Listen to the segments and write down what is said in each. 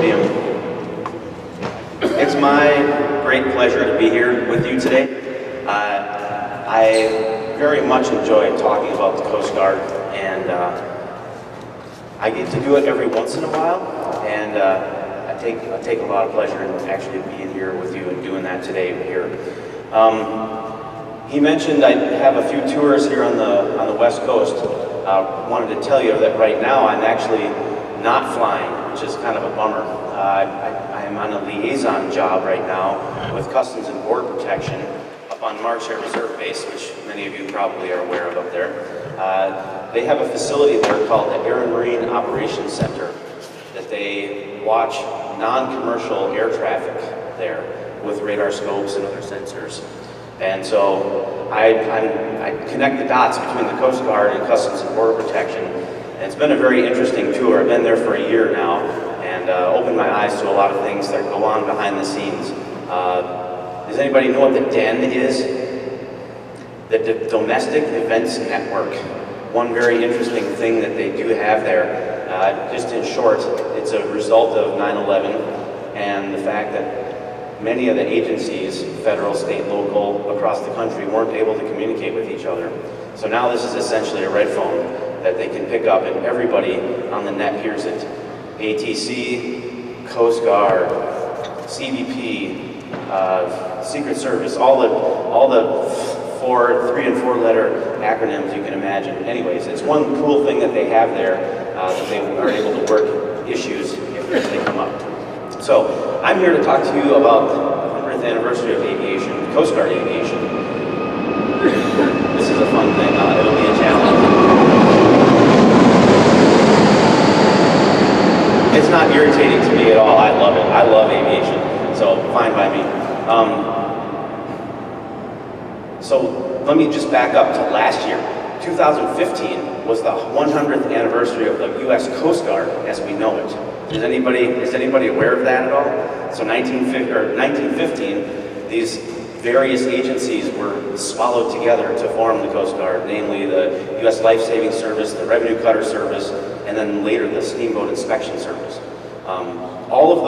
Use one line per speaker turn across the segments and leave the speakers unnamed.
podium. It's my great pleasure to be here with you today. I very much enjoy talking about the Coast Guard, and I get to do it every once in a while, and I take a lot of pleasure in actually being here with you and doing that today here. He mentioned I have a few tours here on the West Coast. Wanted to tell you that right now I'm actually not flying, which is kind of a bummer. I am on a liaison job right now with Customs and Border Protection up on Marsh Air Reserve Base, which many of you probably are aware of up there. They have a facility there called the Air and Marine Operations Center that they watch non-commercial air traffic there with radar scopes and other sensors. And so I connect the dots between the Coast Guard and Customs and Border Protection. And it's been a very interesting tour. I've been there for a year now and opened my eyes to a lot of things that go on behind the scenes. Does anybody know what the DEN is? The Domestic Events Network. One very interesting thing that they do have there, just in short, it's a result of 9/11 and the fact that many of the agencies, federal, state, local, across the country, weren't able to communicate with each other. So now this is essentially a red phone that they can pick up and everybody on the net hears it. ATC, Coast Guard, CBP, Secret Service, all the 3 and 4 letter acronyms you can imagine. Anyways, it's one cool thing that they have there that they are able to work issues if they come up. So I'm here to talk to you about the 100th anniversary of aviation, Coast Guard aviation. This is a fun thing. It'll be a challenge. It's not irritating to me at all. I love it. I love aviation, so fine by me. So let me just back up to last year. 2015 was the 100th anniversary of the U.S. Coast Guard as we know it. Is anybody aware of that at all? So 1915, these various agencies were swallowed together to form the Coast Guard, namely the U.S. Life Saving Service, the Revenue Cutter Service, and then later the Steamboat Inspection Service. All of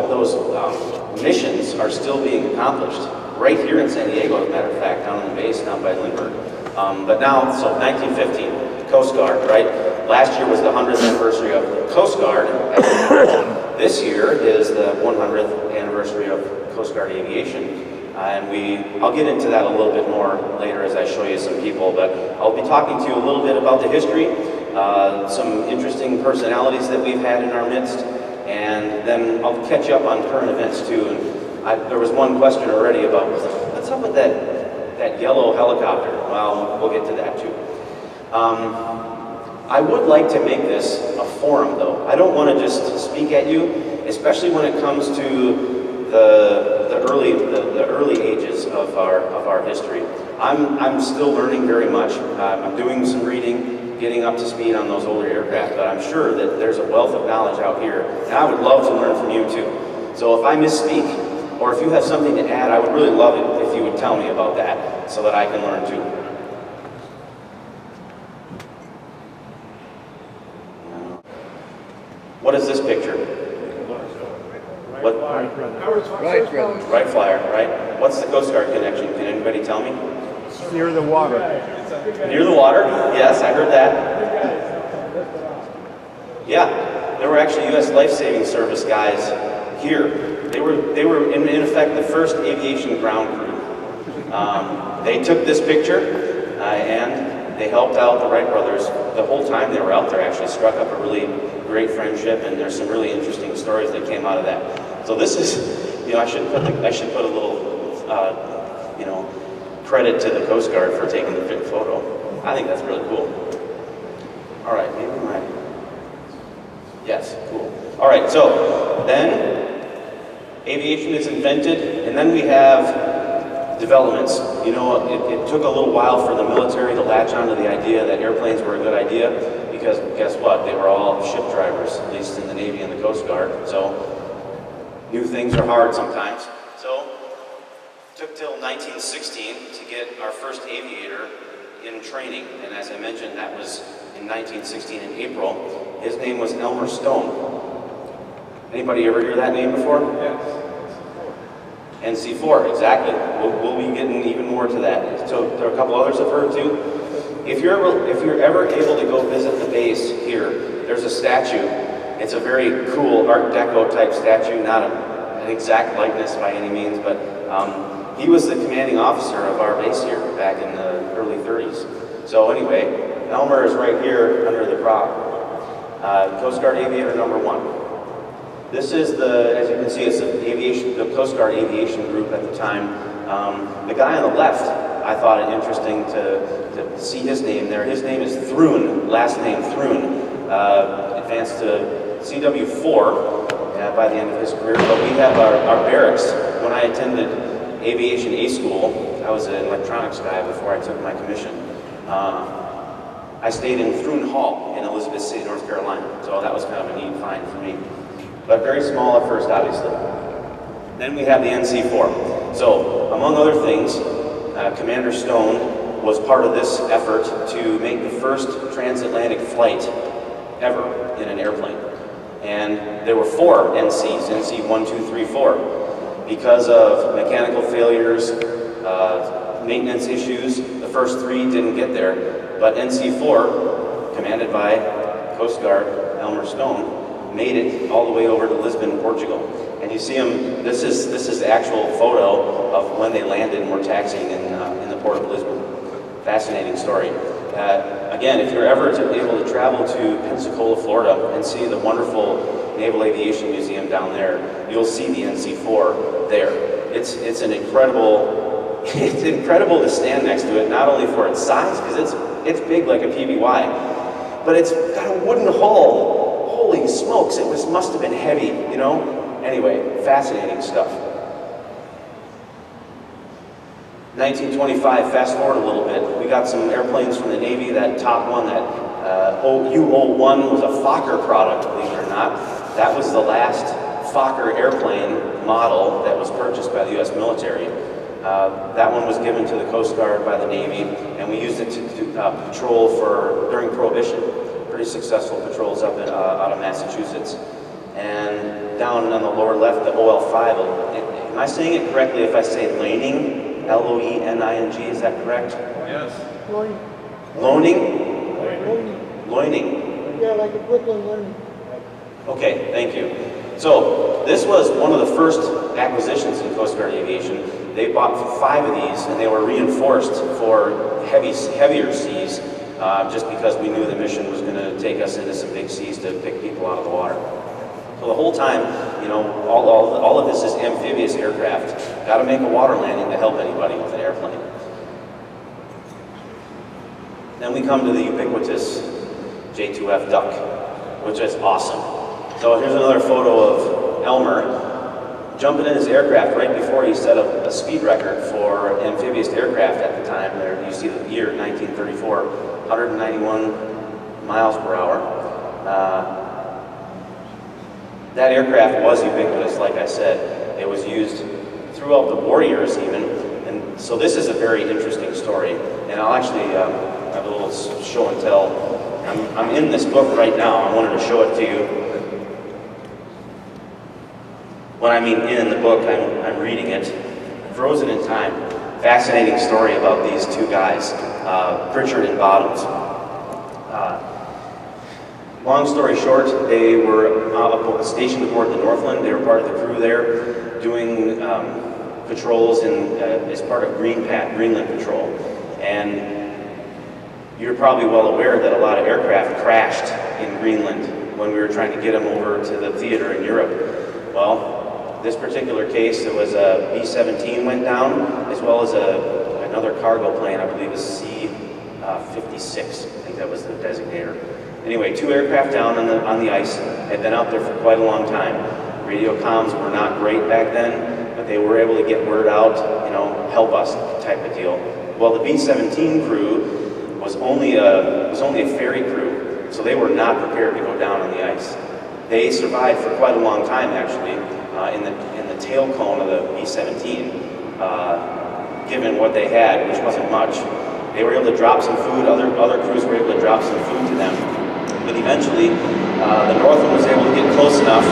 those missions are still being accomplished right here in San Diego, as a matter of fact, down on the base, down by Lindbergh. But now, so 1915, Coast Guard, right? Last year was the 100th anniversary of the Coast Guard. This year is the 100th anniversary of Coast Guard aviation. And I'll get into that a little bit more later as I show you some people, but I'll be talking to you a little bit about the history, some interesting personalities that we've had in our midst, and then I'll catch you up on current events too. And there was one question already about, what's up with that yellow helicopter? Well, we'll get to that too. I would like to make this a forum though. I don't want to just speak at you, especially when it comes to the early ages of our history. I'm still learning very much. I'm doing some reading, getting up to speed on those older aircraft, but I'm sure that there's a wealth of knowledge out here, and I would love to learn from you too. So if I misspeak, or if you have something to add, I would really love it if you would tell me about that, so that I can learn too. What is this picture? What? Wright Flyer, right? What's the Coast Guard connection? Can anybody tell me?
Near the water.
Near the water? Yes, I heard that. Yeah, there were actually U.S. Life Saving Service guys here. They were in effect the first aviation ground crew. They took this picture and they helped out the Wright brothers the whole time they were out there. Actually struck up a really great friendship, and there's some really interesting stories that came out of that. So this is, I should put a little, credit to the Coast Guard for taking the photo. I think that's really cool. All right, maybe yes, cool. All right, so then aviation is invented, and then we have developments. It took a little while for the military to latch onto the idea that airplanes were a good idea, because guess what? They were all ship drivers, at least in the Navy and the Coast Guard. So new things are hard sometimes. So it took till 1916 to get our first aviator in training, and as I mentioned, that was in 1916 in April. His name was Elmer Stone. Anybody ever hear that name before?
Yes.
NC4, exactly. We'll be getting even more to that. So there are a couple others I've heard too. If you're ever able to go visit the base here, there's a statue. It's a very cool Art Deco type statue, not an exact likeness by any means, but he was the commanding officer of our base here back in the early 30s. So anyway, Elmer is right here under the prop. Coast Guard Aviator number 1. This is as you can see, it's the Coast Guard Aviation Group at the time. The guy on the left, I thought it interesting to see his name there. His name is Thrun, last name Thrun. Advanced to CW4 by the end of his career, but we have our barracks. When I attended Aviation A School, I was an electronics guy before I took my commission. I stayed in Thrun Hall in Elizabeth City, North Carolina, so that was kind of a neat find for me. But very small at first, obviously. Then we have the NC4. So, among other things, Commander Stone was part of this effort to make the first transatlantic flight ever in an airplane. And there were 4 NCs, NC 1, 2, 3, 4. Because of mechanical failures, maintenance issues, the first 3 didn't get there. But NC4, commanded by Coast Guard Elmer Stone, made it all the way over to Lisbon, Portugal. And you see them, this is the actual photo of when they landed and were taxiing in the port of Lisbon. Fascinating story. Again, if you're ever able to travel to Pensacola, Florida and see the wonderful Naval Aviation Museum down there, you'll see the NC-4 there. It's an incredible, it's incredible to stand next to it, not only for its size, because it's big like a PBY, but it's got a wooden hull. Holy smokes, it must have been heavy, you know? Anyway, fascinating stuff. 1925, fast forward a little bit, we got some airplanes from the Navy. That top one, that U-01 was a Fokker product, believe it or not. That was the last Fokker airplane model that was purchased by the US military. That one was given to the Coast Guard by the Navy, and we used it to patrol during Prohibition. Pretty successful patrols up out of Massachusetts. And down on the lower left, the OL-5. Am I saying it correctly if I say laning? L-O-E-N-I-N-G, is that correct?
Yes.
Loining.
Loaning?
Loining.
Loining.
Yeah, like a Brooklyn loining.
Okay, thank you. So this was one of the first acquisitions in Coast Guard Aviation. They bought 5 of these, and they were reinforced for heavier seas, just because we knew the mission was going to take us into some big seas to pick people out of the water. So the whole time, you know, all of this is amphibious aircraft. Got to make a water landing to help anybody with an airplane. Then we come to the ubiquitous J2F Duck, which is awesome. So here's another photo of Elmer jumping in his aircraft right before he set up a speed record for amphibious aircraft at the time. There you see the year 1934, 191 miles per hour. That aircraft was ubiquitous, like I said. It was used throughout the war years even. And so this is a very interesting story. And I'll actually have a little show and tell. I'm in this book right now. I wanted to show it to you. When I mean in the book, I'm reading it. Frozen in Time. Fascinating story about these 2 guys, Pritchard and Bottoms. Long story short, they were stationed aboard the Northland. They were part of the crew there, doing patrols as part of Greenland Patrol. And you're probably well aware that a lot of aircraft crashed in Greenland when we were trying to get them over to the theater in Europe. Well, this particular case, it was a B-17 went down, as well as another cargo plane, I believe a C-56. I think that was the designator. Anyway, 2 aircraft down on the ice. Had been out there for quite a long time. Radio comms were not great back then, but they were able to get word out, you know, help us type of deal. Well, the B-17 crew was only a ferry crew, so they were not prepared to go down on the ice. They survived for quite a long time, actually, in the tail cone of the B-17, given what they had, which wasn't much. They were able to drop some food. Other crews were able to drop some food to them. But eventually, the Northland was able to get close enough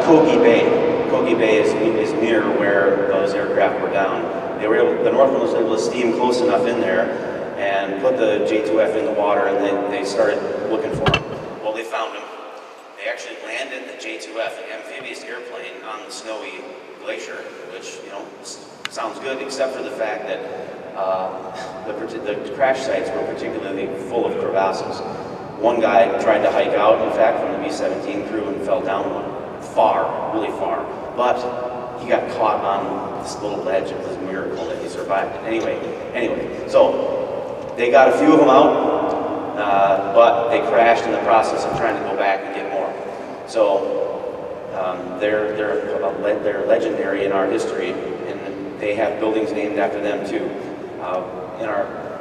Kogi Bay. Kogi Bay is near where those aircraft were down. The Northland was able to steam close enough in there and put the J2F in the water, and then they started looking for him. Well, they found him. They actually landed the J2F, an amphibious airplane, on the snowy glacier, which, sounds good, except for the fact that the crash sites were particularly full of crevasses. One guy tried to hike out, in fact, from the B-17 crew and fell down one, far, really far. But he got caught on this little ledge. It was a miracle that he survived it. Anyway, so they got a few of them out, but they crashed in the process of trying to go back and get more. So they're legendary in our history, and they have buildings named after them too.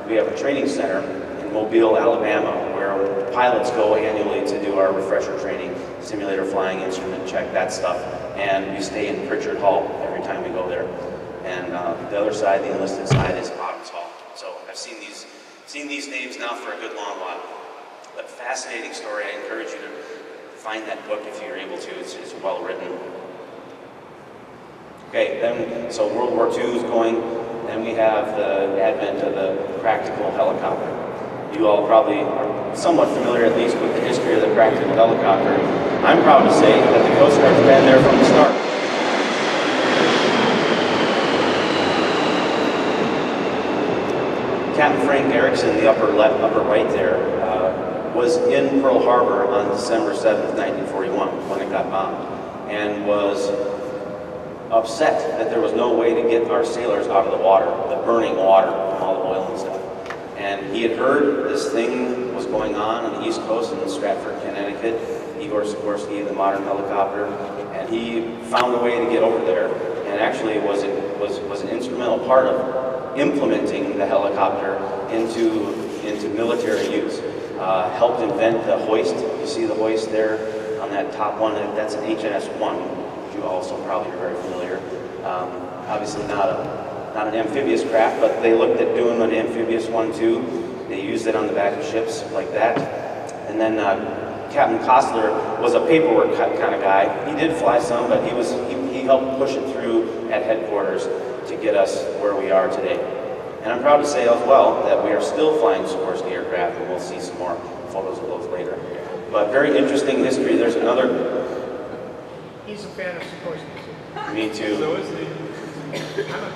We have a training center in Mobile, Alabama, where pilots go annually to do our refresher training, simulator flying, instrument check, that stuff. And we stay in Pritchard Hall every time we go there. And the other side, the enlisted side, is Bottoms Hall. So I've seen these names now for a good long while. But fascinating story. I encourage you to find that book if you're able to. It's well written. Okay, then so World War II is going. Then we have the advent of the practical helicopter. You all probably are somewhat familiar, at least, with the history of the practical helicopter. I'm proud to say that the Coast Guard's been there from the start. Captain Frank Erickson, the upper right there, was in Pearl Harbor on December 7th, 1941, when it got bombed, and was upset that there was no way to get our sailors out of the water, the burning water from all the oil and stuff. And he had heard this thing was going on the East Coast in Stratford, Connecticut, Igor Sikorsky, the modern helicopter, and he found a way to get over there, and actually was an instrumental part of implementing the helicopter into military use. Helped invent the hoist. You see the hoist there on that top one? That's an HNS-1. You also probably are very familiar. Obviously not an amphibious craft, but they looked at doing an amphibious one too. They used it on the back of ships like that. And then Captain Kostler was a paperwork kind of guy. He did fly some, but he helped push it through at headquarters to get us where we are today. And I'm proud to say as well that we are still flying Sikorsky aircraft, and we'll see some more photos of those later. But very interesting history. There's another.
He's a fan of Sikorsky.
Me too.
So is he.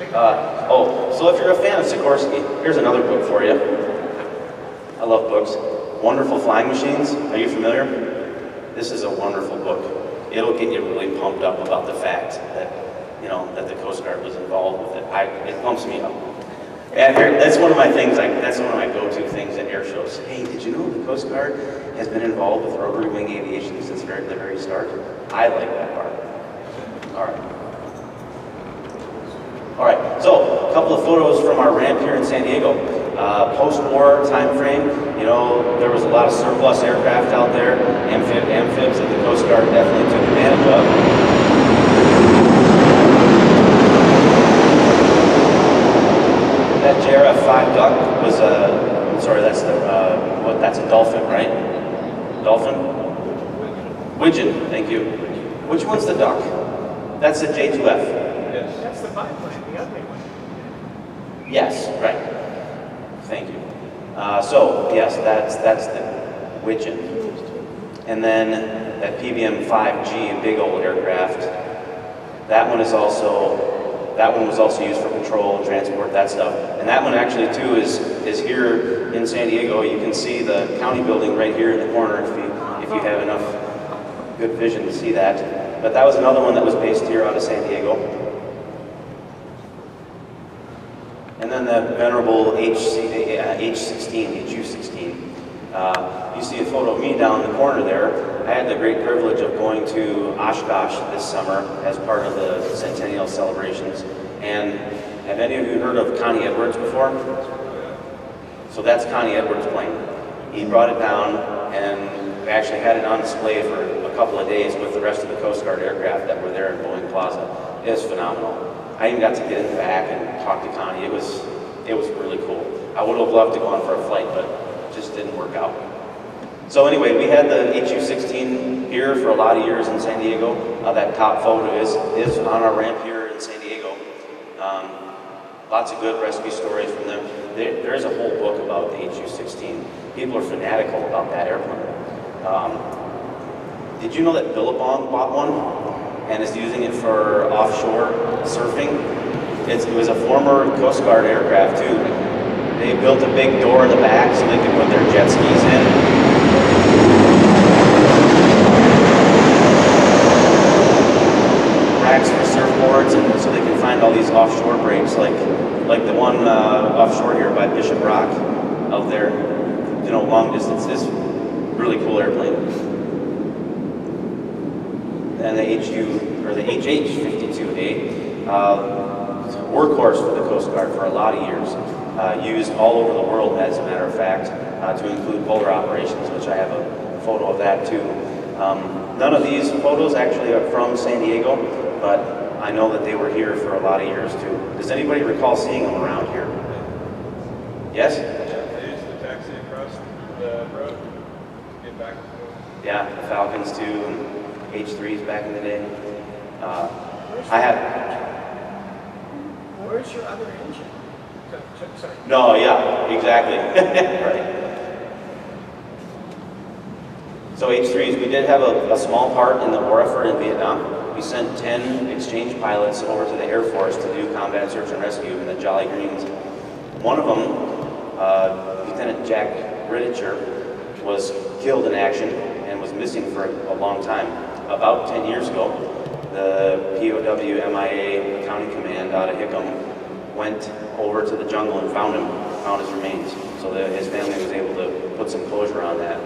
So if you're a fan of Sikorsky, here's another book for you. I love books. Wonderful Flying Machines. Are you familiar? This is a wonderful book. It'll get you really pumped up about the fact that that the Coast Guard was involved with it. It pumps me up. And that's one of my things. That's one of my go-to things at air shows. Hey, did you know the Coast Guard has been involved with rotary wing aviation since the very start? I like that part. All right. So a couple of photos from our ramp here in San Diego. Post-war time frame. There was a lot of surplus aircraft out there, amphibs that the Coast Guard definitely took advantage of. That JRF-5 duck was that's a dolphin, right? Dolphin? Widgeon, thank you. Which one's the duck? That's the J2F.
Yes. That's the biplane, the ugly one.
Yes, right. Thank you. Yes, that's the Widgeon. And then that PBM-5G, a big old aircraft, that one was also used for patrol, transport, that stuff. And that one actually too is here in San Diego. You can see the county building right here in the corner if you have enough good vision to see that. But that was another one that was based here out of San Diego. And then the venerable H-16, HU-16. You see a photo of me down in the corner there. I had the great privilege of going to Oshkosh this summer as part of the centennial celebrations. And have any of you heard of Connie Edwards before? So that's Connie Edwards' plane. He brought it down, and we actually had it on display for a couple of days with the rest of the Coast Guard aircraft that were there in Boeing Plaza. It was phenomenal. I even got to get in the back and talk to Connie. It was really cool. I would have loved to go on for a flight, but it just didn't work out. So anyway, we had the HU-16 here for a lot of years in San Diego. That top photo is on our ramp here in San Diego. Lots of good rescue stories from them. There's a whole book about the HU-16. People are fanatical about that airplane. Did you know that Billabong bought one and is using it for offshore surfing? It was a former Coast Guard aircraft too. They built a big door in the back so they could put their jet skis in. Racks for surfboards, and so they can find all these offshore breaks, like the one offshore here by Bishop Rock, out there, long distance. This really cool airplane. And the HH-52A, workhorse for the Coast Guard for a lot of years. Used all over the world, as a matter of fact, to include polar operations, which I have a photo of that too. None of these photos actually are from San Diego, but I know that they were here for a lot of years too. Does anybody recall seeing them around here? Yes?
Yeah, they used the taxi across the road to get back to the...
Yeah, the Falcons too, and H3s back in the day.
Where's your other engine? Sorry.
No, yeah, exactly. Right. So H3s, we did have a small part in the war effort in Vietnam. We sent 10 exchange pilots over to the Air Force to do combat search and rescue in the Jolly Greens. One of them, Lieutenant Jack Riddicher, was killed in action and was missing for a long time. About 10 years ago, the POW MIA County Command out of Hickam went over to the jungle and found his remains. So his family was able to put some closure on that.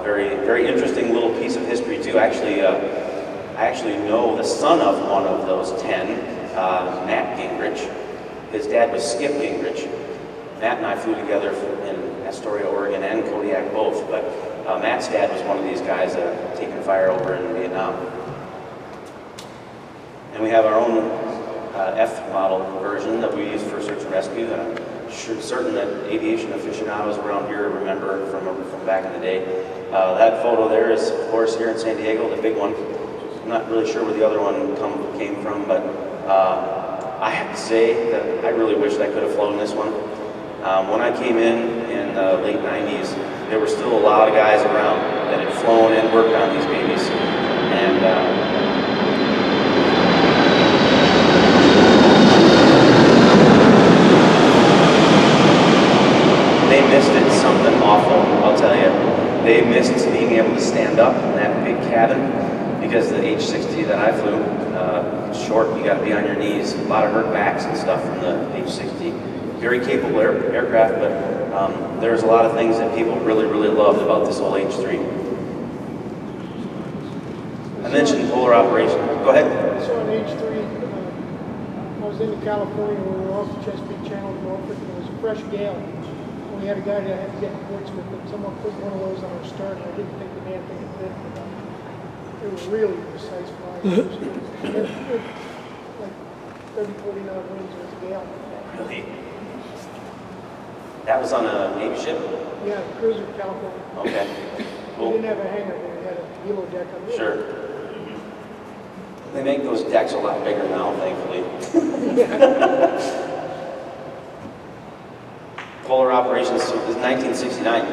Very, very interesting little piece of history too. Actually, I actually know the son of one of those 10, Matt Gingrich. His dad was Skip Gingrich. Matt and I flew together in Astoria, Oregon, and Kodiak both. But Matt's dad was one of these guys taking fire over in Vietnam. And we have our own F model version that we use for search and rescue. I'm certain that aviation aficionados around here remember from back in the day. That photo there is, of course, here in San Diego, the big one. I'm not really sure where the other one came from, but I have to say that I really wish I could have flown this one. When I came in the late 90s, there were still a lot of guys around that had flown and worked on these babies. And they missed it something awful, I'll tell you. They missed being able to stand up in that big cabin because the H-60 that I flew, short, you gotta be on your knees. A lot of hurt backs and stuff from the H-60. Very capable aircraft, but there's a lot of things that people really, really loved about this whole H-3. I mentioned polar operation. Go ahead.
I saw an H-3. I was in California when we were off the Chesapeake Channel in Norfolk, and it was a fresh gale. We had a guy that had to get to Portsmouth, and someone put one of those on our stern. I didn't think the damn thing would fit, but it was really precise flying. It was like 30, 40 knot winds. It was a gale.
Really? That was on a Navy ship?
Yeah, cruiser California.
Okay. Cool.
We didn't have a hangar, but we had a helo deck on it.
Sure. They make those decks a lot bigger now, thankfully. Polar operations is 1969.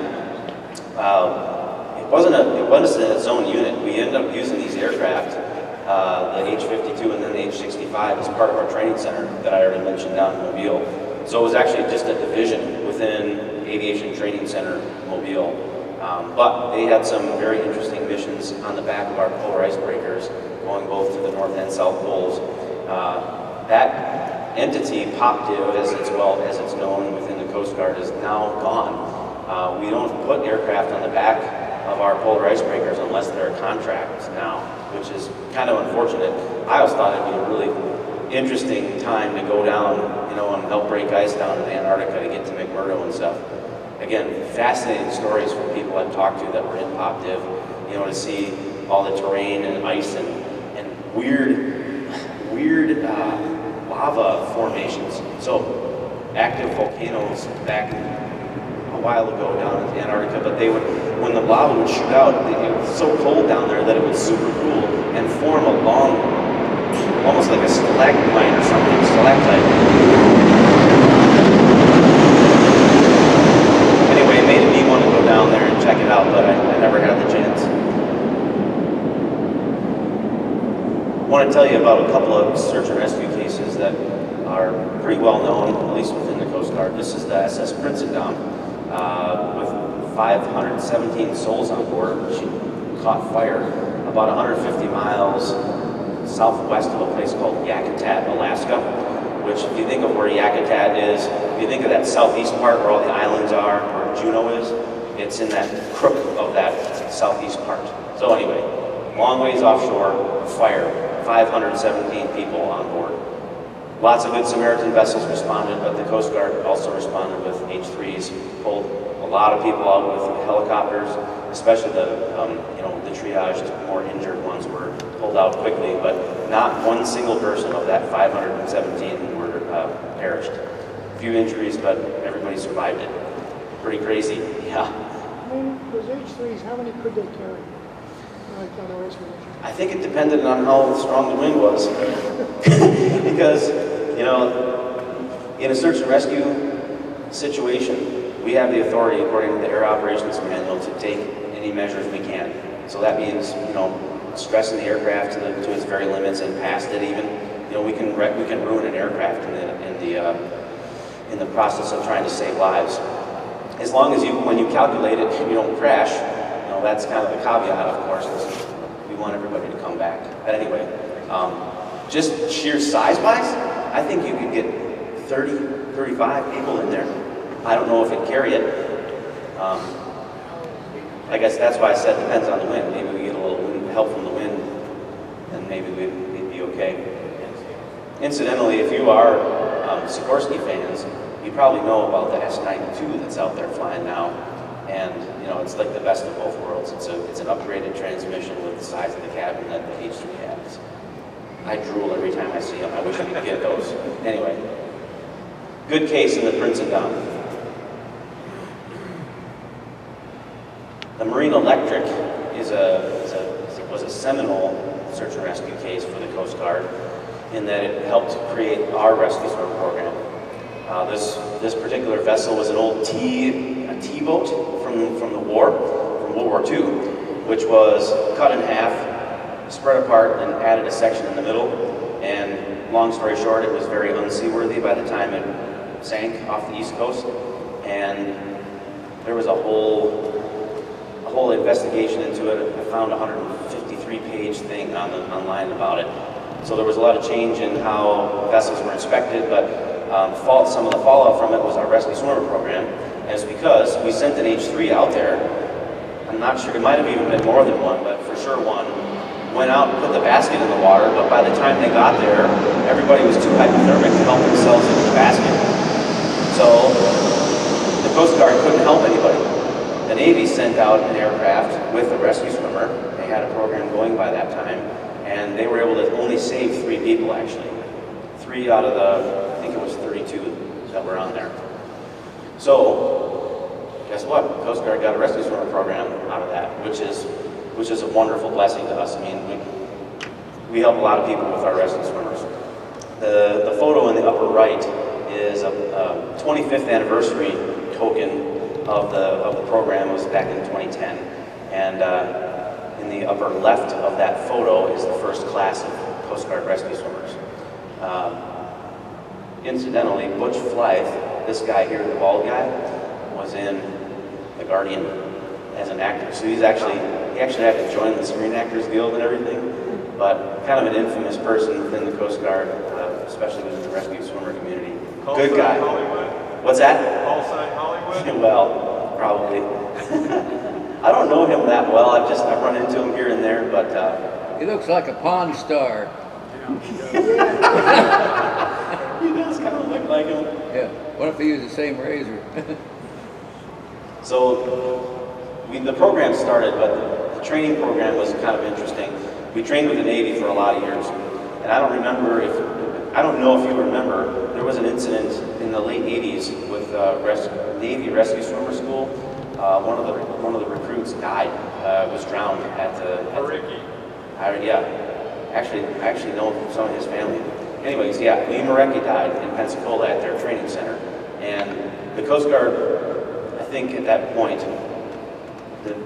It wasn't a zone unit. We ended up using these aircraft, the H-52 and then the H-65, as part of our training center that I already mentioned down in Mobile. So it was actually just a division within Aviation Training Center Mobile. But they had some very interesting missions on the back of our polar icebreakers, going both to the North and South Poles. That entity, POPDIV, as it's known within the Coast Guard, is now gone. We don't put aircraft on the back of our polar icebreakers unless they're contracts now, which is kind of unfortunate. I always thought it'd be a really interesting time to go down, and help break ice down in Antarctica to get to McMurdo and stuff. Again, fascinating stories from people I've talked to that were in POPDIV, to see all the terrain and ice and weird lava formations. So active volcanoes back while ago down in Antarctica, but they would, when the lava would shoot out, it was so cold down there that it would super cool and form a long, almost like a stalagmite or something, stalactite. Anyway, it made me want to go down there and check it out, but I never had the chance. I want to tell you about a couple of search and rescue cases that are pretty well known, at least within the Coast Guard. This is the SS Sdasm, with 517 souls on board. She caught fire about 150 miles southwest of a place called Yakutat, Alaska, which if you think of where Yakutat is, if you think of that southeast part where all the islands are, where Juneau is, it's in that crook of that southeast part. So anyway, long ways offshore, fire, 517 people on board. Lots of Good Samaritan vessels responded, but the Coast Guard also responded with H-3s, pulled a lot of people out with helicopters, especially the triaged, more injured ones were pulled out quickly, but not one single person of that 517 were perished. A few injuries, but everybody survived it. Pretty crazy, yeah.
I mean, those H-3s, how many could they carry? Like on a rescue mission?
I think it depended on how strong the wind was. Because, in a search and rescue situation, we have the authority, according to the Air Operations Manual, to take any measures we can. So that means, stressing the aircraft to its very limits and past it even. We can ruin an aircraft in the process of trying to save lives. As long as when you calculate it, you don't crash. That's kind of the caveat, of course. We want everybody to come back. But anyway, just sheer size-wise, I think you could get 30, 35 people in there. I don't know if it'd carry it. I guess that's why I said it depends on the wind. Maybe we get a little help from the wind, and maybe we'd be okay. Incidentally, if you are Sikorsky fans, you probably know about the S-92 that's out there flying now. And, it's like the best of both worlds. It's an upgraded transmission with the size of the cabin that the H-3 has. I drool every time I see them. I wish we could get those. Anyway, good case in the Sdasm. The Marine Electric was a seminal search and rescue case for the Coast Guard in that it helped create our rescue swimmer program. This particular vessel was an old T-boat from the war, from World War II, which was cut in half, spread apart, and added a section in the middle. And long story short, it was very unseaworthy by the time it sank off the East Coast. And there was a whole investigation into it. I found a 153-page thing online about it. So there was a lot of change in how vessels were inspected, but some of the fallout from it was our rescue swimmer program. And it's because we sent an H-3 out there. I'm not sure, it might have even been more than one, but for sure one. Went out and put the basket in the water, but by the time they got there, everybody was too hypothermic to help themselves into the basket. So the Coast Guard couldn't help anybody. The Navy sent out an aircraft with a rescue swimmer. They had a program going by that time, and they were able to only save 3 people, actually. 3 out of the, I think it was 32 that were on there. So, guess what? The Coast Guard got a rescue swimmer program out of that, which is a wonderful blessing to us. I mean, we help a lot of people with our rescue swimmers. The photo in the upper right is a 25th anniversary token of the program. It was back in 2010. And in the upper left of that photo is the first class of Coast Guard rescue swimmers. Incidentally, Butch Flythe, this guy here, the bald guy, was in The Guardian as an actor. So he actually had to join the Screen Actors Guild and everything, but kind of an infamous person within the Coast Guard, especially within the rescue swimmer community. Good guy.
Hollywood?
What's that?
Call sign Hollywood?
Well, probably. I don't know him that well. I've run into him here and there, but
He looks like a Pawn Star.
he does kind of look like him.
Yeah. What if they use the same razor?
So the program started, but the training program was kind of interesting. We trained with the Navy for a lot of years, and I don't know if you remember, there was an incident in the late 80s with Navy Rescue Swimmer School, one of the recruits died, was drowned at the.
Ricky.
Yeah, I actually know some of his family. Anyways, yeah, Lee Marecki died in Pensacola at their training center, and the Coast Guard, I think at that point,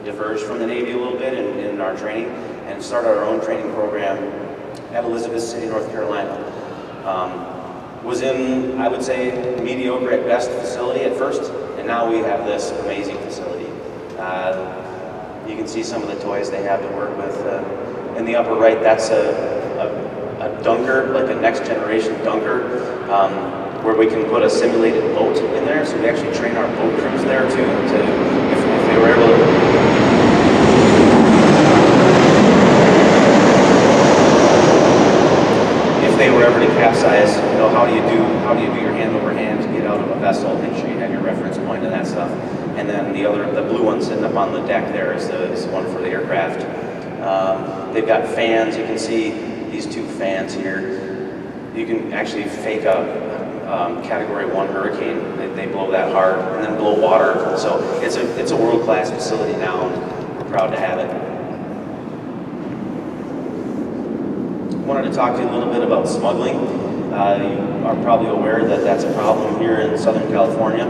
diverged from the Navy a little bit in our training and started our own training program at Elizabeth City, North Carolina. Was in, I would say, mediocre at best facility at first, and now we have this amazing facility. You can see some of the toys they have to work with. In the upper right, that's a dunker, like a next generation dunker, where we can put a simulated boat in there. So we actually train our boat crews there too, if they were able to. They were ever to capsize, you know, how do you do your hand over hand to get out of a vessel? Make sure you have your reference point and that stuff. And then the blue one sitting up on the deck there is the one for the aircraft. They've got fans. You can see these two fans here. You can actually fake a Category 1 hurricane. They blow that hard and then blow water. So it's a world-class facility now, and we're proud to have it. Wanted to talk to you a little bit about smuggling. You are probably aware that that's a problem here in Southern California.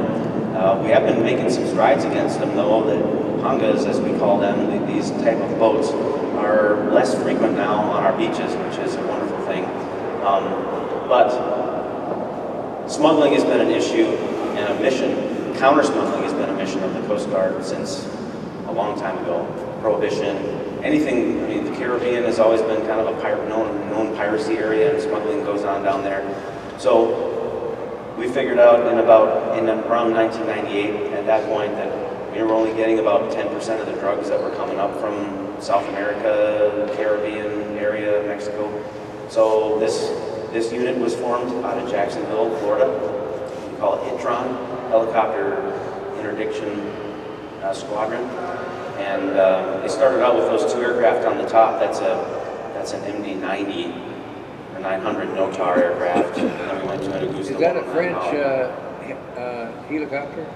We have been making some strides against them, though. That hangas, as we call them, these type of boats, are less frequent now on our beaches, which is a wonderful thing. But smuggling has been an issue and a mission. Counter-smuggling has been a mission of the Coast Guard since a long time ago. Prohibition, anything. I mean, the Caribbean has always been kind of a known piracy area, and smuggling goes on down there. So we figured out in around 1998, at that point, that we were only getting about 10% of the drugs that were coming up from South America, Caribbean area, Mexico. So this unit was formed out of Jacksonville, Florida. We call it HITRON, Helicopter Interdiction Squadron. And they started out with those two aircraft on the top. That's an MD-90 or 900 Notar aircraft. And then we went to an Augusta.
Is that a French helicopter?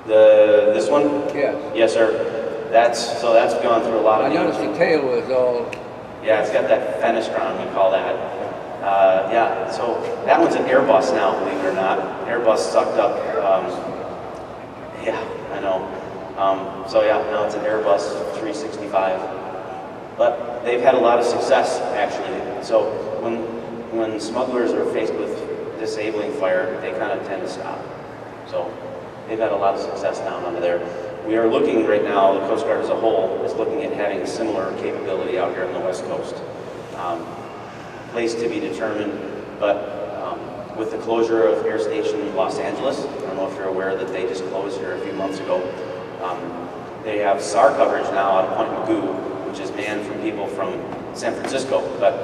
This one?
Yes.
Yes, sir. That's gone through a lot of.
I noticed the tail was all.
Yeah, it's got that fenestron, we call that. Yeah, so that one's an Airbus now, believe it or not. Airbus sucked up. Yeah, I know. So yeah, now it's an Airbus 365. But they've had a lot of success, actually. So when smugglers are faced with disabling fire, they kind of tend to stop. So they've had a lot of success down under there. We are looking right now, the Coast Guard as a whole is looking at having a similar capability out here on the West Coast. Place to be determined, but with the closure of Air Station Los Angeles, I don't know if you're aware that they just closed here a few months ago. They have SAR coverage now out of Point Mugu, which is manned from people from San Francisco. But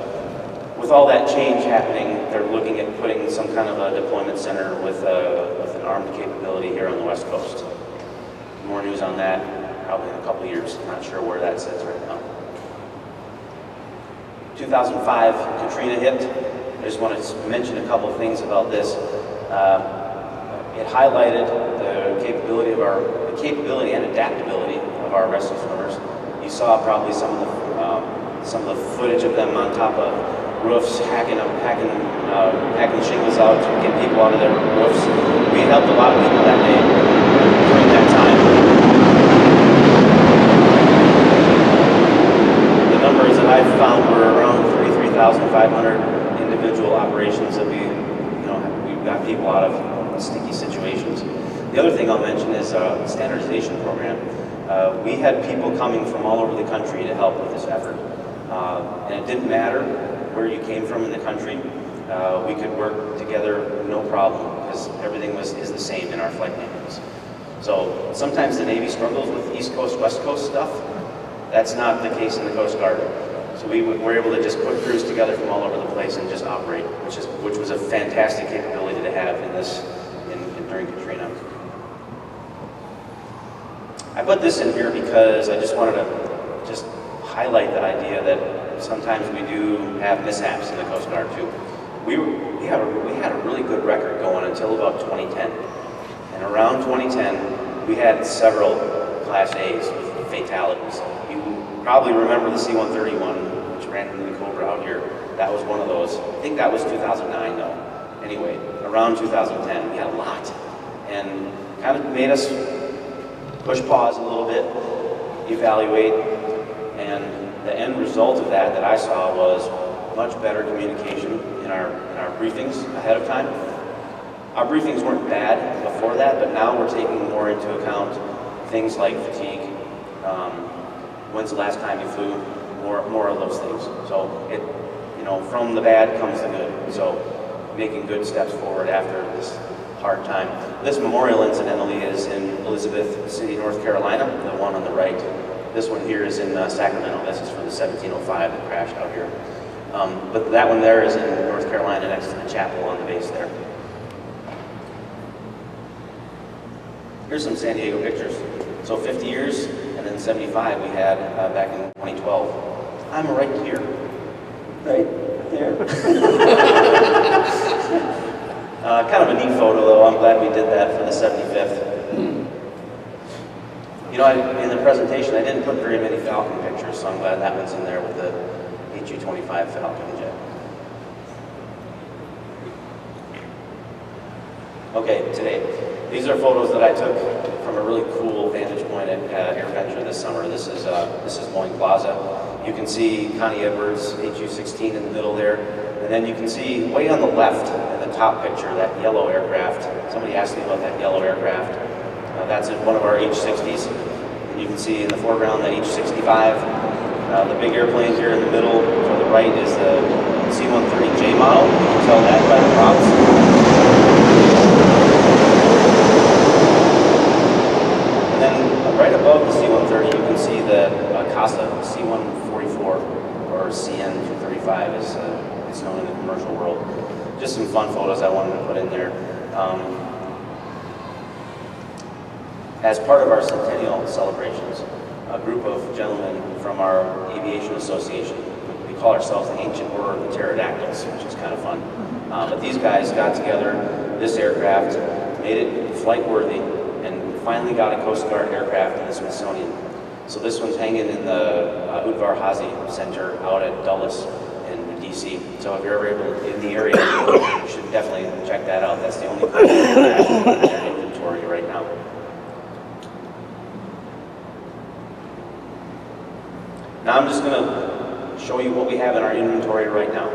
with all that change happening, they're looking at putting some kind of a deployment center with an armed capability here on the West Coast. More news on that probably in a couple of years. Not sure where that sits right now. 2005, Katrina hit. I just want to mention a couple of things about this. It highlighted the capability and adaptability of our rescue swimmers. You saw probably some of the footage of them on top of roofs, hacking shingles out to get people out of their roofs. We helped a lot of people that day during that time. The numbers that I've found were around 33,500 individual operations that we've got people out of sticky situations. The other thing I'll mention is a standardization program. We had people coming from all over the country to help with this effort. And it didn't matter where you came from in the country. We could work together no problem because everything is the same in our flight manuals. So sometimes the Navy struggles with East Coast, West Coast stuff. That's not the case in the Coast Guard. So we were able to just put crews together from all over the place and just operate, which was a fantastic capability to have during Katrina. I put this in here because I just wanted to just highlight the idea that sometimes we do have mishaps in the Coast Guard too. We had a really good record going until about 2010. And around 2010, we had several Class A's with fatalities. You probably remember the C-130 which ran into the Cobra out here. That was one of those. I think that was 2009 though. Anyway, around 2010, we had a lot. And kind of made us push pause a little bit, evaluate, and the end result of that I saw was much better communication in our briefings ahead of time. Our briefings weren't bad before that, but now we're taking more into account things like fatigue, when's the last time you flew, more of those things. So it, from the bad comes the good. So making good steps forward after this hard time. This memorial incidentally is in Elizabeth City, North Carolina, the one on the right. This one here is in Sacramento. This is for the 1705 that crashed out here. But that one there is in North Carolina next to the chapel on the base there. Here's some San Diego pictures. So 50 years, and then 75 we had back in 2012. I'm right here. Right there. Kind of a neat photo though. I'm glad we did that for the 75th. In the presentation I didn't put very many Falcon pictures, so I'm glad that one's in there with the HU-25 Falcon jet. Okay, today. These are photos that I took from a really cool vantage point at AirVenture this summer. This is Moine Plaza. You can see Connie Edwards, HU-16 in the middle there. And then you can see way on the left in the top picture, that yellow aircraft. Somebody asked me about that yellow aircraft. That's one of our H-60s. And you can see in the foreground that H-65. The big airplane here in the middle to the right is the C-130J model. You can tell that by the props. And then right above the C-130, you can see the CASA C-144 or CN-235 as it's known in the commercial world. Just some fun photos I wanted to put in there. As part of our centennial celebrations, a group of gentlemen from our aviation association, we call ourselves the Ancient Order of the Pterodactyls, which is kind of fun. But these guys got together this aircraft, made it flight worthy, and finally got a Coast Guard aircraft in the Smithsonian. So this one's hanging in the Udvar Hazy Center out at Dulles in DC. So if you're ever in the area, you should definitely check that out. That's the only place in their inventory right now. Now I'm just going to show you what we have in our inventory right now.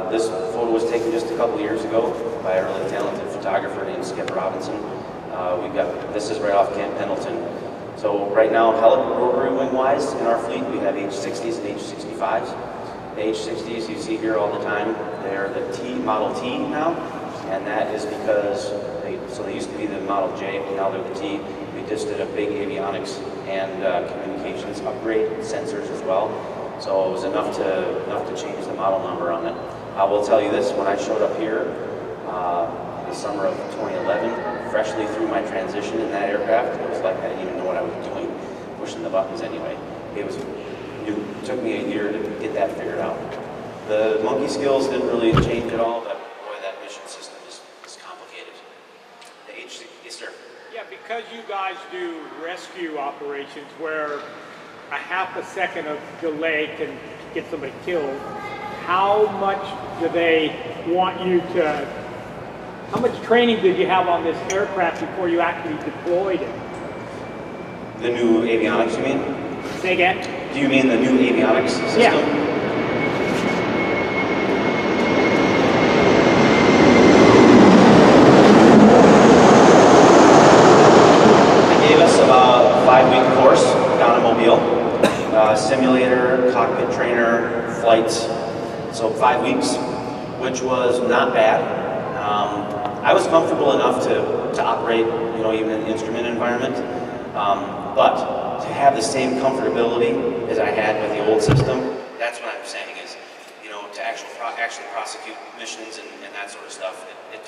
This photo was taken just a couple years ago by a really talented photographer named Skip Robinson. This is right off Camp Pendleton. So right now, rotary wing-wise, in our fleet, we have H-60s and H-65s. The H-60s you see here all the time, they're the Model T now, and that is because they used to be the Model J, but now they're the T. We just did a big avionics and communications upgrade, sensors as well. So it was enough to change the model number on it. I will tell you this: when I showed up here in the summer of 2011, freshly through my transition in that aircraft, it was like I didn't even know what I was doing, pushing the buttons anyway. It took me a year to get that figured out. The monkey skills didn't really change at all, but boy, that mission system is complicated. The H-60, yes, sir.
Yeah, because you guys do rescue operations where a half a second of delay can get somebody killed, how much do they want you to, how much training did you have on this aircraft before you actually deployed it?
The new avionics, you mean?
Say again?
Do you mean the new avionics system?
Yeah.
Simulator, cockpit trainer, flights, so 5 weeks, which was not bad. I was comfortable enough to operate, even in the instrument environment, but to have the same comfortability as I had with the old system, that's what I'm saying is, to actually prosecute missions and that sort of stuff, it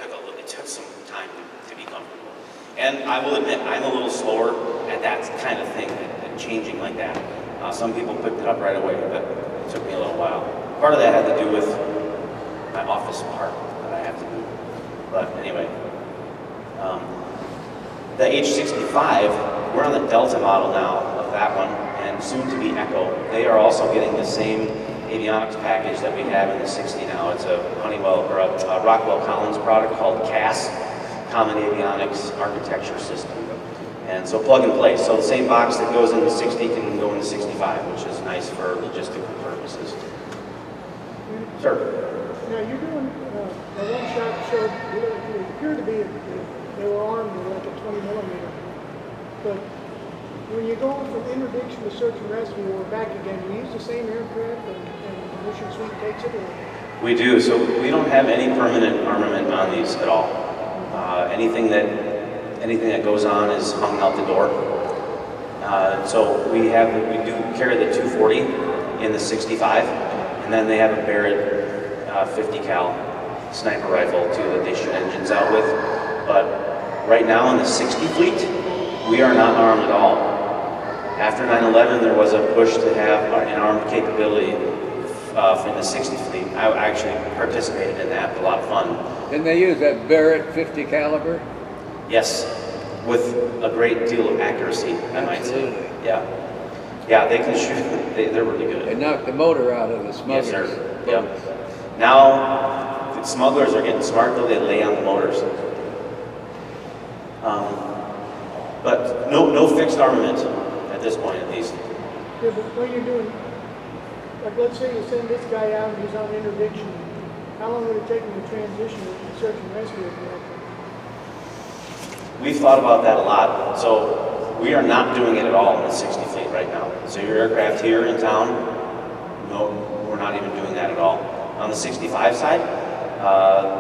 took some time to be comfortable. And I will admit, I'm a little slower at that kind of thing, at changing like that. Some people picked it up right away, but it took me a little while. Part of that had to do with my office part that I have to do. But anyway, The H65, we're on the Delta model now of that one, and soon to be Echo. They are also getting the same avionics package that we have in the 60 now. It's a Honeywell or a Rockwell Collins product called CAS, Common Avionics Architecture System. And so plug and play. So the same box that goes in the 60 can go in the 65, which is nice for logistical purposes. Sure.
Now you're doing a one-shot show. It appeared to be they were armed with like a 20 millimeter. But when you're going from interdiction to search and rescue or back again, do you use the same aircraft and the mission suite takes it? Or?
We do. So we don't have any permanent armament on these at all. Anything that goes on is hung out the door. So we do carry the 240 in the 65, and then they have a Barrett 50 cal sniper rifle too that they shoot engines out with. But right now in the 60 fleet, we are not armed at all. After 9/11, there was a push to have an armed capability from the 60 fleet. I actually participated in that. A lot of fun.
Didn't they use that Barrett 50 caliber?
Yes, with a great deal of accuracy, I might say.
Absolutely.
Yeah, they can shoot. They're really good.
They knocked the motor out of the smugglers.
Yes, sir. Yeah. Now, the smugglers are getting smart, though. They lay on the motors. But no fixed armament at this point, at least.
Yeah, but when you're doing, like let's say you send this guy out and he's on interdiction, how long would it take him to transition to search and rescue?
We've thought about that a lot. So we are not doing it at all in the 60 fleet right now. So your aircraft here in town, no, we're not even doing that at all. On the 65 side,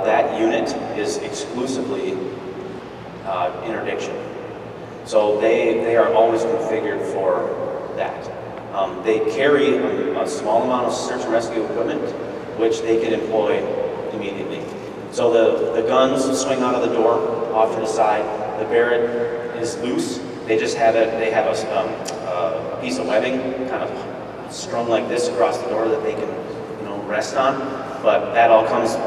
that unit is exclusively interdiction. So they are always configured for that. They carry a small amount of search and rescue equipment, which they can employ immediately. So the guns swing out of the door, off to the side. The Barrett is loose. They just have it. They have a piece of webbing, kind of strung like this across the door that they can, rest on. But that all comes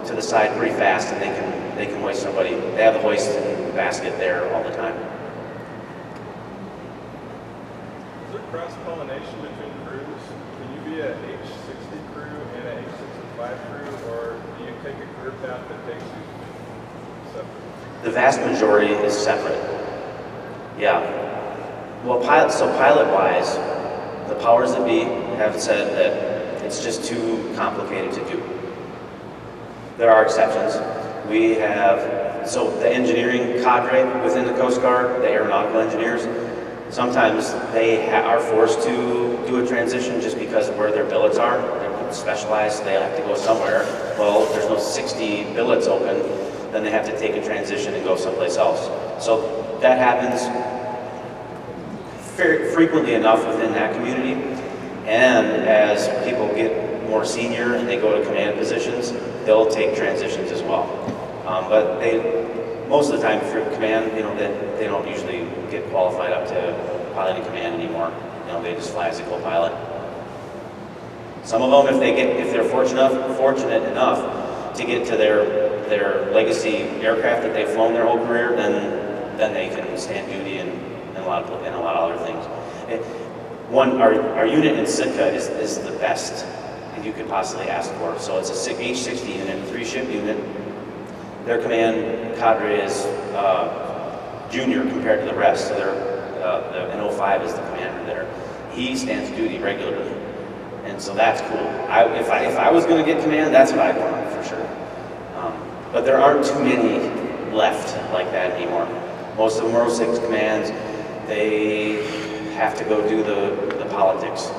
to the side pretty fast, and they can hoist somebody. They have the hoist and basket there all the time.
Is there cross-pollination between crews? Can you be a H60 crew and a H65 crew, or do you take a career path that takes you separate?
The vast majority is separate. Yeah. Well, pilot-wise, the powers that be have said that it's just too complicated to do. There are exceptions. We have, so the engineering cadre within the Coast Guard, the aeronautical engineers, sometimes they are forced to do a transition just because of where their billets are. They're specialized, they have to go somewhere. Well, if there's no 60 billets open, then they have to take a transition and go someplace else. So that happens frequently enough within that community. And as people get more senior and they go to command positions, they'll take transitions as well. But most of the time for command, they don't usually get qualified up to piloting command anymore. They just fly as a co-pilot. Some of them, if they're fortunate enough to get to their legacy aircraft that they've flown their whole career, then they can stand duty and a lot of other things. Our unit in Sitka is the best that you could possibly ask for. So it's a H60 unit, a 3-ship unit. Their command cadre is junior compared to the rest. So an 05 is the commander there. He stands duty regularly, and so that's cool. If I was going to get command, that's what I'd want for sure. But there aren't too many left like that anymore. Most of them are 06 commands. They have to go do the politics.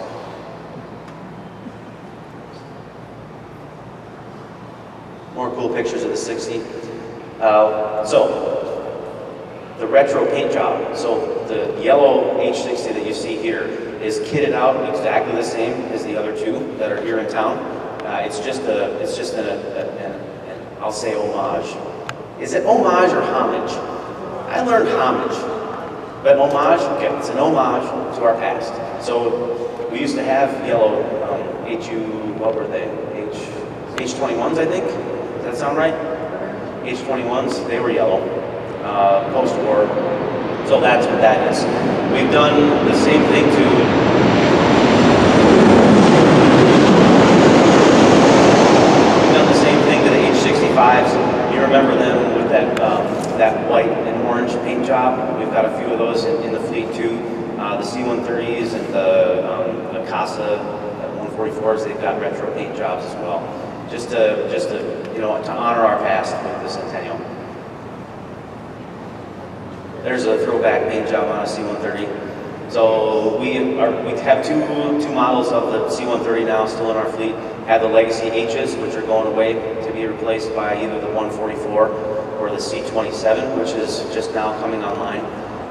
More cool pictures of the 60. So the retro paint job. So the yellow H60 that you see here is kitted out exactly the same as the other two that are here in town. It's just an I'll say homage. Is it homage or homage? I learned homage, but homage, okay, it's an homage to our past. So we used to have yellow what were they? H21s, I think. Does that sound right? H21s, they were yellow. post-war. So that's what that is. We've done the same thing to the H65s. You remember them with that white and orange paint job. We've got a few of those in the fleet too. The C-130s and the Casa 144s, they've got retro paint jobs as well. Just to to honor our past with the Centennial. There's a throwback paint job on a C-130. So we have two models of the C-130 now still in our fleet. Have the legacy H's, which are going away to be replaced by either the 144 or the C-27, which is just now coming online.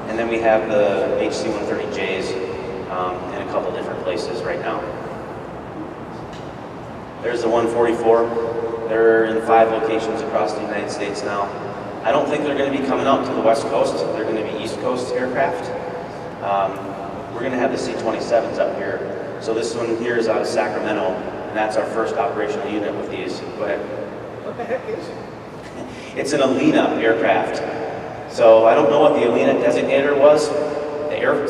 And then we have the HC-130Js in a couple different places right now. There's the 144. They're in 5 locations across the United States now. I don't think they're going to be coming out to the West Coast. They're going to be East Coast aircraft. We're going to have the C-27s up here. So this one here is out of Sacramento, and that's our first operational unit with these. Go ahead.
What the heck is it?
It's an Alina aircraft. So I don't know what the Alina designator was.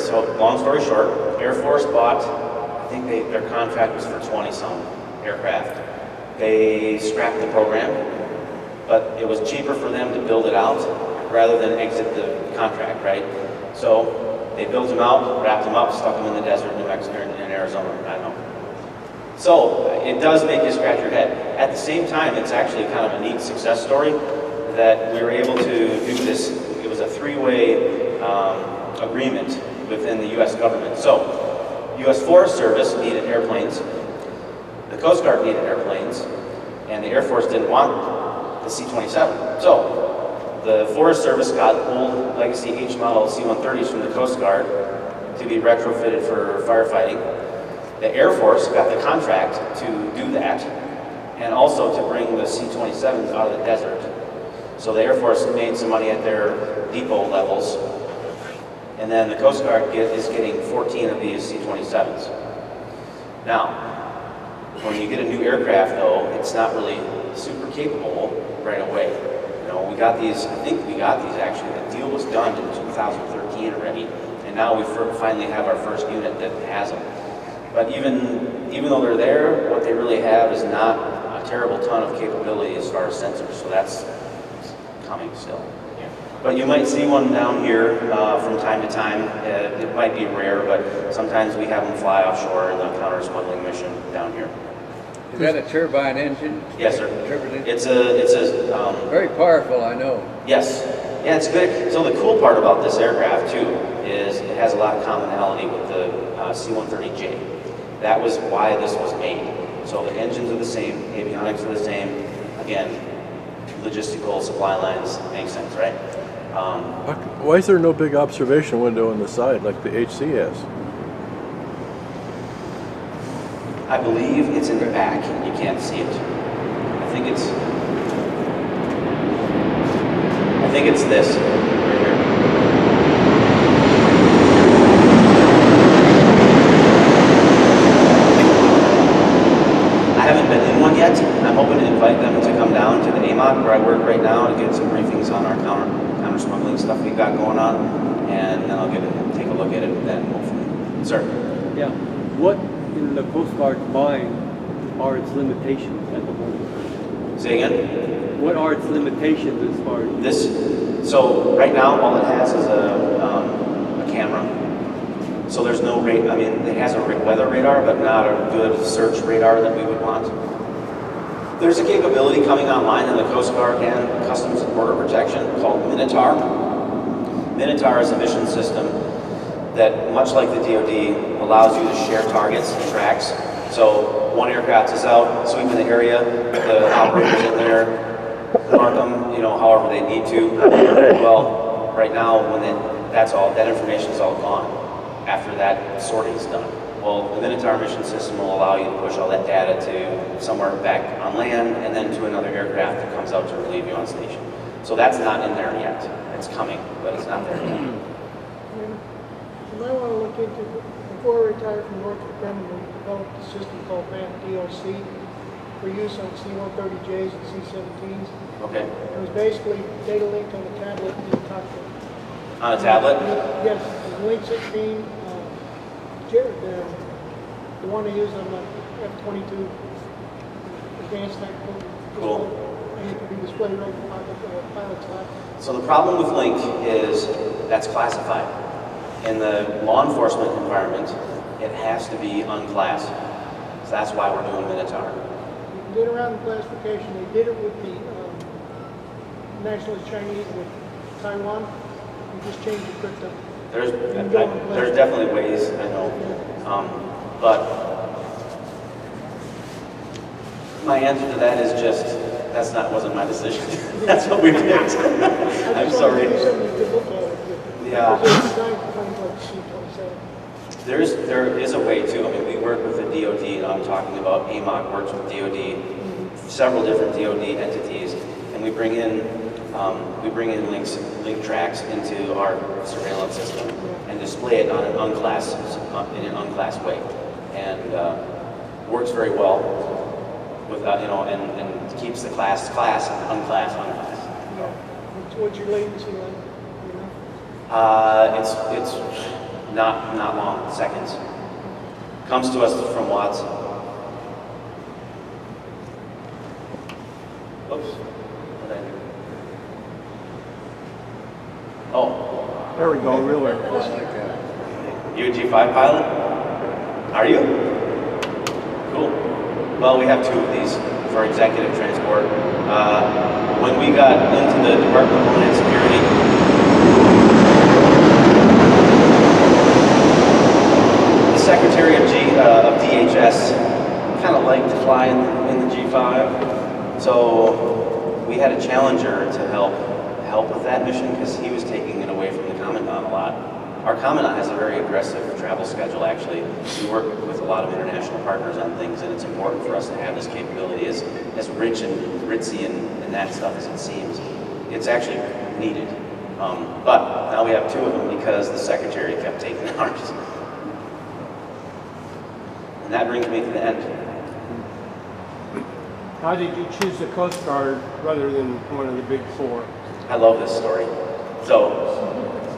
So long story short, Air Force bought, I think their contract was for 20-some aircraft. They scrapped the program, but it was cheaper for them to build it out rather than exit the contract, right? So they built them out, wrapped them up, stuck them in the desert, New Mexico, in Arizona, I don't know. So it does make you scratch your head. At the same time, it's actually kind of a neat success story that we were able to do this. It was a 3-way agreement within the U.S. government. So U.S. Forest Service needed airplanes, the Coast Guard needed airplanes, and the Air Force didn't want the C-27. So the Forest Service got old legacy H model C-130s from the Coast Guard to be retrofitted for firefighting. The Air Force got the contract to do that, and also to bring the C-27s out of the desert. So the Air Force made some money at their depot levels, and then the Coast Guard is getting 14 of these C-27s. Now, when you get a new aircraft, though, it's not really super capable right away. You know, we got these, I think we got these actually, the deal was done in 2013 already, and now we finally have our first unit that has them. But even though they're there, what they really have is not a terrible ton of capability as far as sensors, so that's coming still. But you might see one down here from time to time. It might be rare, but sometimes we have them fly offshore in the counter-smuggling mission down here.
Is that a turbine engine?
Yes, sir.
Turbine?
It's a
Very powerful, I know.
yes. Yeah, it's good. So the cool part about this aircraft too is it has a lot of commonality with the C-130J. That was why this was made. So the engines are the same, avionics are the same. Again, logistical supply lines make sense, right?
Why is there no big observation window on the side like the HC has?
I believe it's in the back. You can't see it. I think it's this right here. I haven't been in one yet. I'm hoping to invite them to come down to the AMOC where I work right now to get some briefings on our counter-smuggling stuff we've got going on, and then I'll take a look at it then, hopefully. Sir?
Yeah. What in the Coast Guard mind are its limitations at the moment?
Say again?
What are its limitations as far as
This, so right now all it has is a camera. So there's no it has a weather radar, but not a good search radar that we would want. There's a capability coming online in the Coast Guard and Customs and Border Protection called Minotaur. Minotaur is a mission system that, much like the DoD, allows you to share targets and tracks. So one aircraft is out sweeping the area, the operators in there mark them, however they need to. Well, right now, that information is all gone after that sorting is done. Well, the Minotaur mission system will allow you to push all that data to somewhere back on land and then to another aircraft that comes out to relieve you on station. So that's not in there yet. It's coming, but it's not there yet.
You might want to look into, before I retired from Northrop Grumman, we developed a system called MAP DOC. for use on C-130Js and C-17s.
Okay.
It was basically data linked on a tablet in the cockpit.
On a tablet?
Yes, it was Link 16. Jared, the one they used on the F-22 advanced tactical.
Cool.
And it could be displayed right in the pilot's lap.
So the problem with Link is that's classified. In the law enforcement environment, it has to be unclassed. So that's why we're doing Minotaur.
You can get around the classification. They did it with the nationalist Chinese with Taiwan. You just change the crypto.
There's definitely ways, I know. But my answer to that is just, wasn't my decision. That's what we picked. I'm sorry. Yeah. There is a way too. I mean, we work with the DoD, and I'm talking about AMOC works with DoD, several different DoD entities, and we bring in link tracks into our surveillance system and display it on an unclassed way, and works very well with and keeps the class and unclass.
What's your latency like?
It's not long, seconds. Comes to us from Watts. Oops. What did I do? Oh.
There we go, real air.
You a G5 pilot? Are you? Cool. Well, we have two of these for executive transport. When we got into the Department of Homeland Security, the Secretary of DHS kind of liked to fly in the G5, so we had a Challenger to help with that mission because he was taking it away from the Commandant a lot. Our Commandant has a very aggressive travel schedule, actually. We work with a lot of international partners on things, and it's important for us to have this capability as rich and ritzy and that stuff as it seems. It's actually needed. But now we have two of them because the Secretary kept taking ours. And that brings me to the end.
How did you choose the Coast Guard rather than one of the big four?
I love this story. So,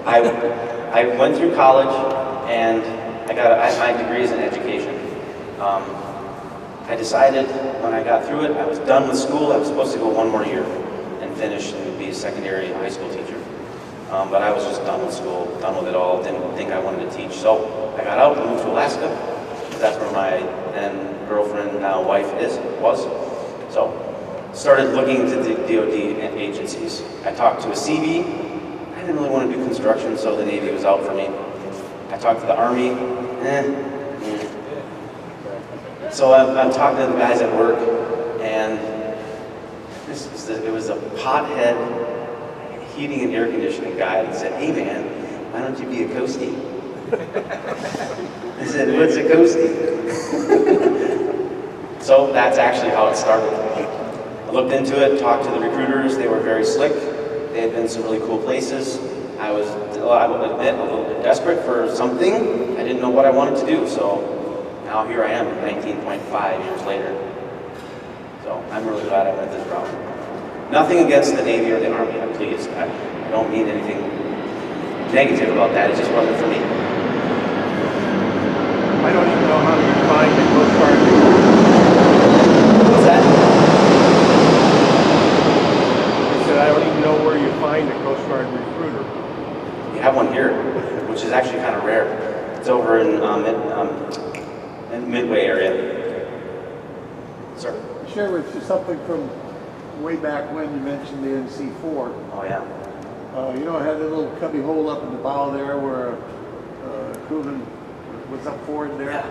I went through college and I had my degrees in education. I decided when I got through it, I was done with school. I was supposed to go one more year and finish and be a secondary high school teacher. But I was just done with school, done with it all, didn't think I wanted to teach. So I got out and moved to Alaska. That's where my then girlfriend, now wife was. So started looking into the DoD agencies. I talked to a CV. I didn't really want to do construction, so the Navy was out for me. I talked to the Army. So I'm talking to the guys at work, and it was a pothead heating and air conditioning guy that said, "Hey man, why don't you be a coastie?" I said, "What's a coastie?" So that's actually how it started. I looked into it, talked to the recruiters. They were very slick. They had been some really cool places. I will admit, a little bit desperate for something. I didn't know what I wanted to do, so now here I am, 19.5 years later. So I'm really glad I went this route. Nothing against the Navy or the Army, please. I don't mean anything negative about that. It just wasn't for me.
I don't even know how you find the Coast Guard.
What's that?
I said, I don't even know where you find a Coast Guard recruiter.
We have one here, which is actually kind of rare. It's over in Midway area. Sir?
Share with you something from way back when you mentioned the NC4.
Oh yeah.
You know, it had a little cubby hole up in the bow there where a crewman was up forward there.
Yeah.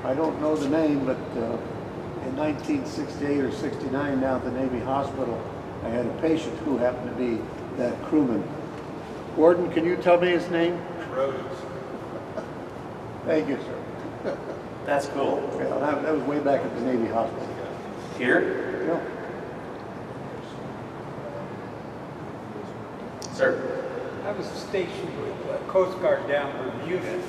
I don't know the name, but in 1968 or 69 down at the Navy Hospital, I had a patient who happened to be that crewman. Gordon, can you tell me his name?
Rhodes.
Thank you, sir.
That's cool.
Yeah, that was way back at the Navy Hospital.
Here?
Yeah.
Sir?
I was stationed with Coast Guard down in Bermuda.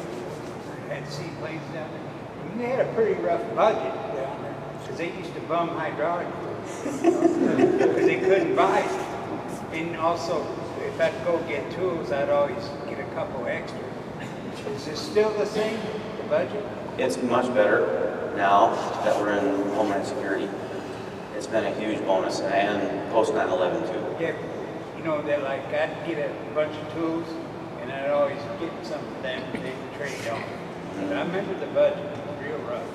Had seaplanes down there. And they had a pretty rough budget down there. because they used to bum hydraulic crews, because they couldn't buy it. And also, if I'd go get tools, I'd always get a couple extra. Is this still the same, the budget?
It's much better now that we're in Homeland Security. It's been a huge bonus, and post 9/11 too.
Yeah, you know, they're like, I'd get a bunch of tools, and I'd always get some for them, and they'd trade on. But I remember the budget was real rough.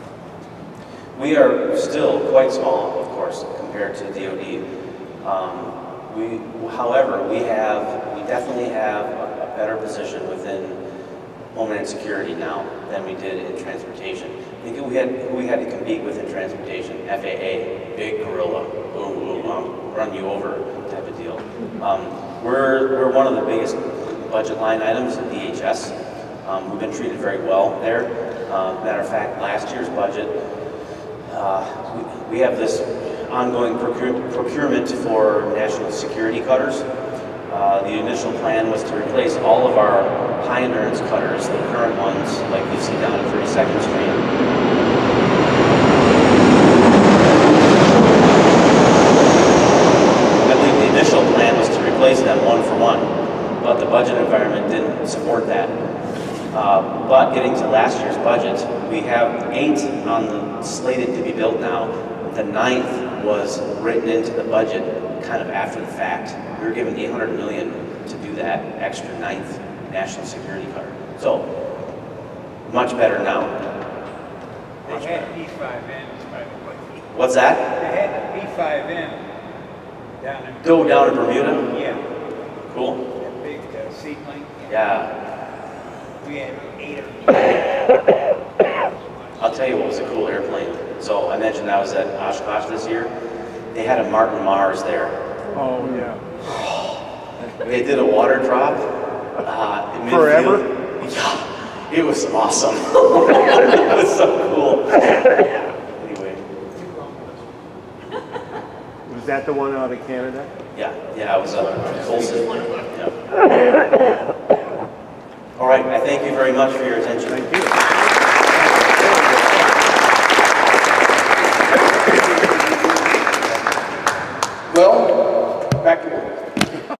We are still quite small, of course, compared to DoD. However, we definitely have a better position within Homeland Security now than we did in transportation. I think who we had to compete with in transportation? FAA, big gorilla, boom, boom, run you over type of deal. We're one of the biggest budget line items in DHS. We've been treated very well there. Matter of fact, last year's budget, we have this ongoing procurement for national security cutters. The initial plan was to replace all of our high endurance cutters, the current ones, like you see down at 32nd Street. I believe the initial plan was to replace them one for one, but the budget environment didn't support that. But getting to last year's budget, we have 8 on the slated to be built now. The 9th was written into the budget kind of after the fact. We were given $800 million to do that extra 9th national security cutter. So, much better now.
They had P5Ms, by the way.
What's that?
They had the P5M down in...
Go down to Bermuda?
Yeah,
Cool.
that big seaplane.
Yeah.
We had 8 of them.
I'll tell you what was a cool airplane. So I mentioned I was at Oshkosh this year. They had a Martin Mars there.
Oh, yeah.
They did a water drop in
Forever?
midfield. Yeah, it was awesome. It was so cool. Anyway,
Was that the one out of Canada?
yeah, it was Colson. Yeah. All right, I thank you very much for your attention.
Thank you.